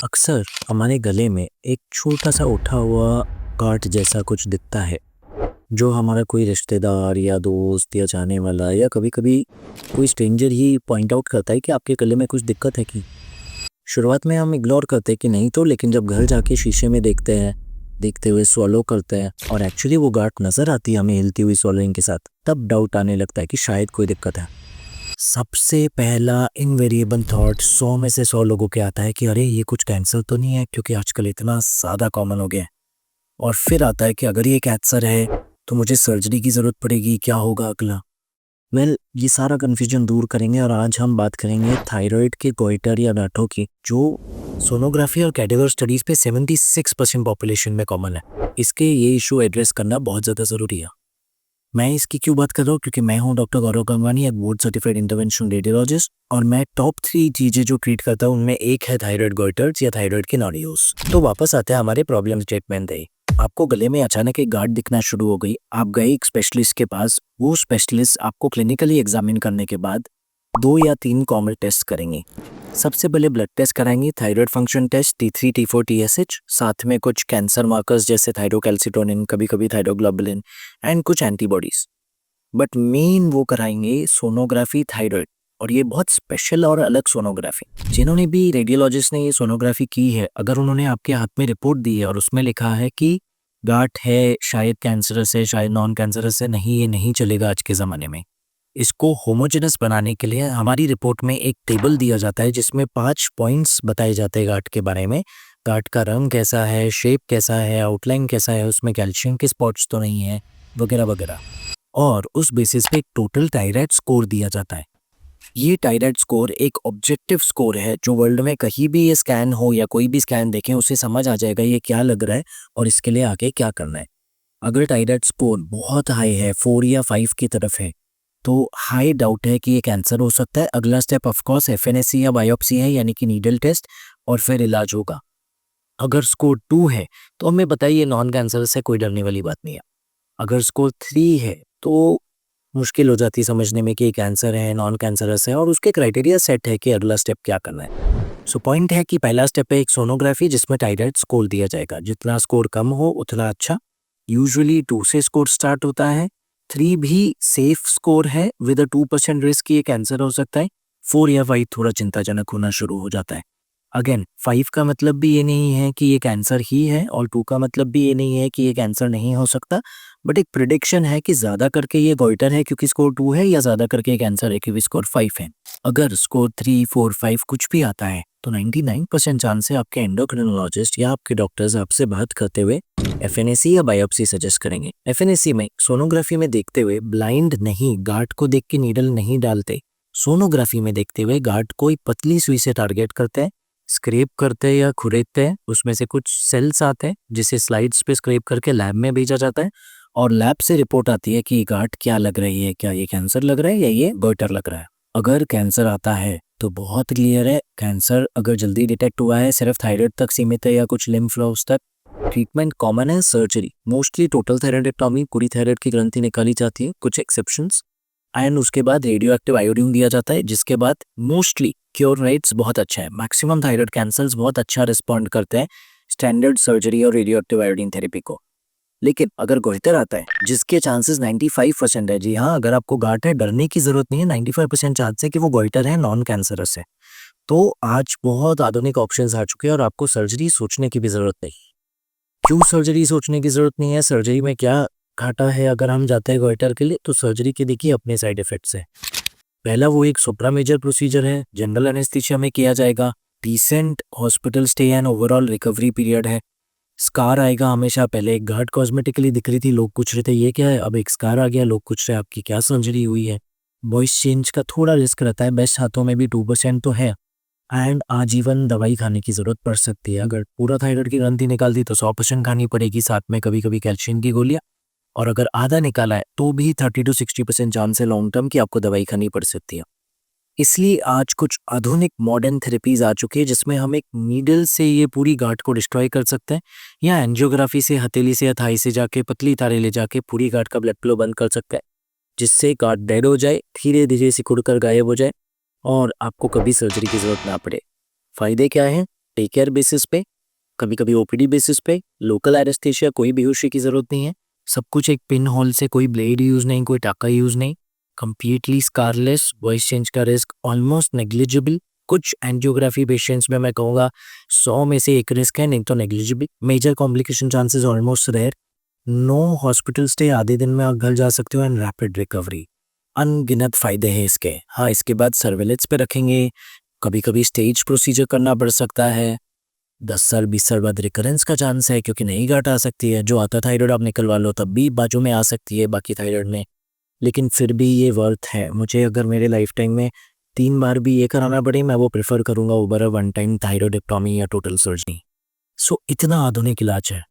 अक्सर हमारे गले में एक छोटा सा उठा हुआ गांठ जैसा कुछ दिखता है, जो हमारा कोई रिश्तेदार या दोस्त या जाने वाला या कभी-कभी कोई स्ट्रेंजर ही पॉइंट आउट करता है कि आपके गले में कुछ दिक्कत है कि शुरुआत में हम इग्नोर करते हैं कि नहीं तो, लेकिन जब घर जाके शीशे में देखते हैं, देखते हुए स्वॉलो करते हैं और एक्चुअली वो गांठ नज़र आती है हमें हिलती हुई स्वॉलोइंग के साथ, तब डाउट आने लगता है कि शायद कोई दिक्कत है। सबसे पहला इनवेरिएबल थॉट 100 में से 100 लोगों के आता है कि अरे ये कुछ कैंसर तो नहीं है, क्योंकि आजकल इतना ज़्यादा कॉमन हो गया है। और फिर आता है कि अगर ये कैंसर है तो मुझे सर्जरी की ज़रूरत पड़ेगी, क्या होगा अगला। ये सारा कन्फ्यूजन दूर करेंगे और आज हम बात करेंगे थायराइड के गोइटर या गांठों की, जो सोनोग्राफी और कैडेवर स्टडीज़ पे 76% पॉपुलेशन में कॉमन है। इसके ये इशू एड्रेस करना बहुत ज़्यादा ज़रूरी है। मैं इसकी क्यों बात कर रहा हूँ, क्योंकि मैं हूँ डॉक्टर गौरव गंगवानी, एक बोर्ड सर्टिफाइड इंटरवेंशनल रेडियोलॉजिस्ट, और मैं टॉप 3 चीज़ें जो ट्रीट करता हूँ उनमें एक है थायराइड गोइटर्स या थायराइड के नोड्यूल्स। तो वापस आते हैं हमारे प्रॉब्लम स्टेटमेंट है। आपको गले में अचानक एक गांठ दिखना शुरू हो गई, आप गए एक स्पेशलिस्ट के पास, वो स्पेशलिस्ट आपको क्लिनिकली एग्जामिन करने के बाद 2 या 3 कॉमन टेस्ट करेंगे। सबसे पहले ब्लड टेस्ट कराएंगे, thyroid function test T3, T4, TSH, साथ में कुछ कैंसर मार्कर्स जैसे थायरोकैल्सिटोनिन, कभी कभी थायरोग्लोबुलिन एंड कुछ एंटीबॉडीज। बट मेन वो कराएंगे सोनोग्राफी थायराइड, और ये बहुत स्पेशल और अलग सोनोग्राफी। जिन्होंने भी रेडियोलॉजिस्ट ने ये सोनोग्राफी की है, अगर उन्होंने आपके हाथ में रिपोर्ट दी है और उसमें लिखा है कि गांठ है, शायद कैंसरस है, शायद नॉन कैंसरस है, नहीं ये नहीं चलेगा आज के ज़माने में। इसको होमोजेनस बनाने के लिए हमारी रिपोर्ट में एक टेबल दिया जाता है जिसमें 5 पॉइंट्स बताए जाते हैं गांठ के बारे में। गांठ का रंग कैसा है, शेप कैसा है, आउटलाइन कैसा है, उसमें कैल्शियम के स्पॉट्स तो नहीं है, वगैरह वगैरह। और उस बेसिस पे एक टोटल थायराइड स्कोर दिया जाता है। ये थायराइड स्कोर एक ऑब्जेक्टिव स्कोर है, जो वर्ल्ड में कहीं भी ये स्कैन हो या कोई भी स्कैन देखें उसे समझ आ जाएगा ये क्या लग रहा है और इसके लिए आगे क्या करना है। अगर थायराइड स्कोर बहुत हाई है, 4 या 5 की तरफ है, तो हाई डाउट है कि ये कैंसर हो सकता है। अगला स्टेप ऑफकोर्स एफएनएसी या बायोप्सी है, यानी कि नीडल टेस्ट, और फिर इलाज होगा। अगर स्कोर 2 है तो हमें बताइए नॉन कैंसर से कोई डरने वाली बात नहीं है। अगर स्कोर 3 है तो मुश्किल हो जाती है समझने में कि ये कैंसर है, नॉन कैंसरस है, और उसके क्राइटेरिया सेट है कि अगला स्टेप क्या करना है। सो पॉइंट है कि पहला स्टेप है एक सोनोग्राफी जिसमें थायराइड स्कोर दिया जाएगा। जितना स्कोर कम हो उतना अच्छा। यूजुअली 2 से स्कोर स्टार्ट होता है। 3 भी सेफ स्कोर है विद अ 2% रिस्क कि ये कैंसर हो सकता है। 4 या 5 थोड़ा चिंताजनक होना शुरू हो जाता है। अगेन 5 का मतलब भी ये नहीं है कि ये कैंसर ही है, और 2 का मतलब भी ये नहीं है कि ये कैंसर नहीं हो सकता, बट एक प्रिडिक्शन है कि ज़्यादा करके ये गोइटर है क्योंकि स्कोर 2 है, या ज़्यादा करके ये कैंसर है क्योंकि स्कोर 5 है। अगर स्कोर 3, 4, 5 कुछ भी आता है तो 99% चांस है आपके एंडोक्रिनोलॉजिस्ट या आपके डॉक्टर्स आपसे बात करते हुए एफएनएसी या बायोप्सी सजेस्ट करेंगे। एफएनएसी में सोनोग्राफी में देखते हुए ब्लाइंड नहीं, गांठ को देख के नीडल नहीं डालते। सोनोग्राफी में देखते हुए गांठ को एक पतली सुई से टारगेट करते हैं, स्क्रैप करते हैं या खुरेदते हैं, उसमें से कुछ सेल्स आते हैं जिसे स्लाइड्स पे स्क्रैप करके लैब में भेजा जाता है, और लैब से रिपोर्ट आती है कि गांठ क्या लग रही है, क्या ये कैंसर लग रहा है या ये गोइटर लग रहा है। अगर कैंसर आता है तो बहुत क्लियर है, कैंसर अगर जल्दी डिटेक्ट हुआ है, सिर्फ थायराइड तक सीमित है या कुछ लिम्फ नोड्स तक, ट्रीटमेंट कॉमन है सर्जरी। मोस्टली टोटल थायराइडेक्टॉमी, पूरी थायराइड की ग्रंथि निकाली जाती है, कुछ एक्सेप्शंस, एंड उसके बाद रेडियो एक्टिव आयोडीन दिया जाता है, जिसके बाद मोस्टली क्योर रेट्स बहुत अच्छा है। मैक्सिमम थायराइड कैंसर्स बहुत अच्छा रिस्पॉन्ड करते हैं स्टैंडर्ड सर्जरी और रेडियो एक्टिव आयोडीन थेरेपी को। लेकिन अगर गोइटर आता है जिसके चांसेस 95% है, जी हाँ, अगर आपको गांठ है डरने की जरूरत नहीं है, 95% चांस है कि वो गोइटर है, नॉन कैंसरस है, तो आज बहुत आधुनिक ऑप्शंस आ चुके हैं और आपको सर्जरी सोचने की भी जरूरत नहीं। क्यों सर्जरी सोचने की जरूरत नहीं है? सर्जरी में क्या घाटा है अगर हम जाते हैं गोइटर के लिए? तो सर्जरी के देखिए अपने साइड इफेक्ट्स है। पहला वो एक सुप्रा मेजर प्रोसीजर है, जनरल एनेस्थीसिया में किया जाएगा, decent hospital stay and overall recovery period है। स्कार आएगा हमेशा, पहले एक गांठ कॉस्मेटिकली दिख रही थी, लोग पूछ रहे थे ये क्या है, अब एक स्कार आ गया, लोग पूछ रहे हैं आपकी क्या सर्जरी हुई है। वॉइस चेंज का थोड़ा रिस्क रहता है, बेस्ट हाथों में भी 2% तो है, एंड आजीवन दवाई खाने की जरूरत पड़ सकती है। अगर पूरा थायराइड की ग्रंथि निकाल दी तो 100% खानी पड़ेगी, साथ में कभी कभी कैल्शियम की गोलियां, और अगर आधा निकाला है तो भी 30 to 60% चांस है लॉन्ग टर्म की आपको दवाई खानी पड़ सकती है। इसलिए आज कुछ आधुनिक मॉडर्न थेरेपीज आ चुकी है जिसमें हम एक नीडल से ये पूरी गांठ को डिस्ट्रॉय कर सकते हैं, या एंजियोग्राफी से हथेली से या थाई से जाके पतली तारे ले जाके पूरी गांठ का ब्लड फ्लो बंद कर सकते हैं, जिससे गांठ डेड हो जाए, धीरे धीरे सिकुड़ कर गायब हो जाए और आपको कभी सर्जरी की जरूरत ना पड़े। फायदे क्या हैं? टेक केयर बेसिस पे, कभी कभी ओपीडी बेसिस पे, लोकल एनेस्थीसिया, कोई बेहोशी की ज़रूरत नहीं है, सब कुछ एक पिन होल से, कोई ब्लेड यूज़ नहीं, कोई टाका यूज़ नहीं, कंप्लीटली स्कारलेस, वॉइस चेंज का रिस्क ऑलमोस्ट नेग्लिजिबल। कुछ एंजियोग्राफी पेशेंट्स में मैं कहूँगा 100 में से एक रिस्क है, नहीं तो negligible. Major complication chances almost rare. No hospital stay, आधे दिन में आप घर जा सकते हो, एंड रैपिड रिकवरी। अनगिनत फायदे हैं इसके। हाँ, इसके बाद सर्वेलेंस पे रखेंगे, कभी कभी स्टेज प्रोसीजर करना पड़ सकता है, 10 साल 20 साल बाद रिकरेंस का चांस है, क्योंकि नई गांठ आ सकती है। जो आता थायराइड आप निकलवा लो तब भी बाजू में आ सकती है बाकी थायराइड में, लेकिन फिर भी ये वर्थ है। मुझे अगर मेरे लाइफ टाइम में 3 बार भी ये कराना पड़े, मैं वो प्रेफर करूंगा ओवर अ वन टाइम थायराइडेक्टॉमी या टोटल सर्जरी। सो इतना आधुनिक इलाज है।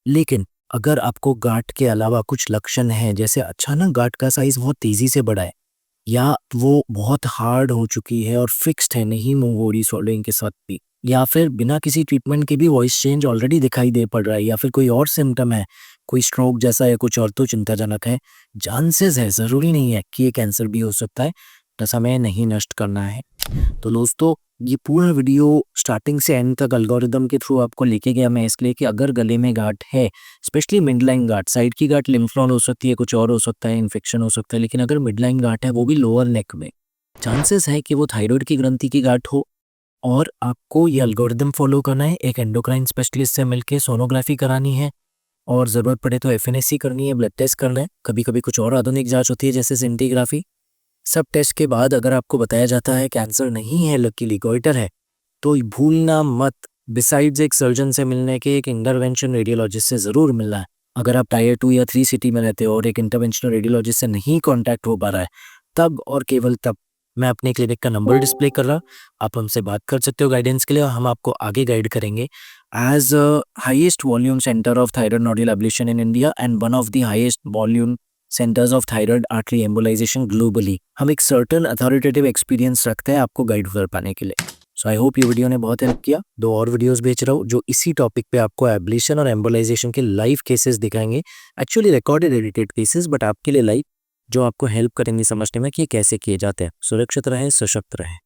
लेकिन अगर आपको गांठ के अलावा कुछ लक्षण हैं, जैसे अचानक गांठ का साइज बहुत तेजी से बढ़ा है, या वो बहुत हार्ड हो चुकी है और फिक्स्ड है, नहीं मूव हो रही swallowing के साथ भी, या फिर बिना किसी ट्रीटमेंट के भी वॉइस चेंज ऑलरेडी दिखाई दे पड़ रहा है, या फिर कोई और सिम्टम है, कोई स्ट्रोक जैसा या कुछ और, तो चिंताजनक है। चांसेस है, ज़रूरी नहीं है कि ये कैंसर भी हो सकता है, तो समय नहीं नष्ट करना है। तो दोस्तों, ये पूरा वीडियो स्टार्टिंग से एंड तक एल्गोरिदम के थ्रू आपको लेके गया मैं इसलिए कि अगर गले में गांठ है, स्पेशली मिडलाइन गांठ, साइड की गांठ लिम्फ नोड हो सकती है, कुछ और हो सकता है, इन्फेक्शन हो सकता है, लेकिन अगर मिडलाइन गांठ है, वो भी लोअर नेक में, चांसेस है कि वो थायराइड की ग्रंथि की गांठ हो। और आपको ये एल्गोरिदम फॉलो करना है, एक एंडोक्राइन स्पेशलिस्ट से मिलके सोनोग्राफी करानी है, और ज़रूरत पड़े तो एफएनएसी करनी है, ब्लड टेस्ट करना है, कभी कभी कुछ और आधुनिक जांच होती है जैसे सिंटीग्राफी। सब टेस्ट के बाद अगर आपको बताया जाता है कैंसर नहीं है, लकीली गोइटर है, तो भूलना मत, बिसाइड्स एक सर्जन से मिलने के, एक इंटरवेंशन रेडियोलॉजिस्ट से ज़रूर मिलना है। अगर आप टायर 2 या 3 सिटी में रहते हो और एक इंटरवेंशनल रेडियोलॉजिस्ट से नहीं कांटेक्ट हो पा रहा है, तब और केवल तब मैं अपने क्लिनिक का नंबर डिस्प्ले कर रहा, आप हमसे बात कर सकते हो गाइडेंस के लिए, और हम आपको आगे गाइड करेंगे। As highest volume center of thyroid nodule ablation in India and one of the highest volume centers of thyroid artery embolization globally, हम एक सर्टन अथॉरिटेटिव एक्सपीरियंस रखते हैं आपको गाइड कर पाने के लिए। सो आई होप ये वीडियो ने बहुत हेल्प किया। 2 और वीडियोस भेज रहा हूँ जो इसी टॉपिक पे आपको एब्लेशन और एम्बोलाइजेशन के लाइव केसेस दिखाएंगे, actually recorded edited cases, but आपके लिए लाइव, जो आपको हेल्प करेंगे समझने में कि ये कैसे किए जाते हैं। सुरक्षित रहें, सशक्त रहें।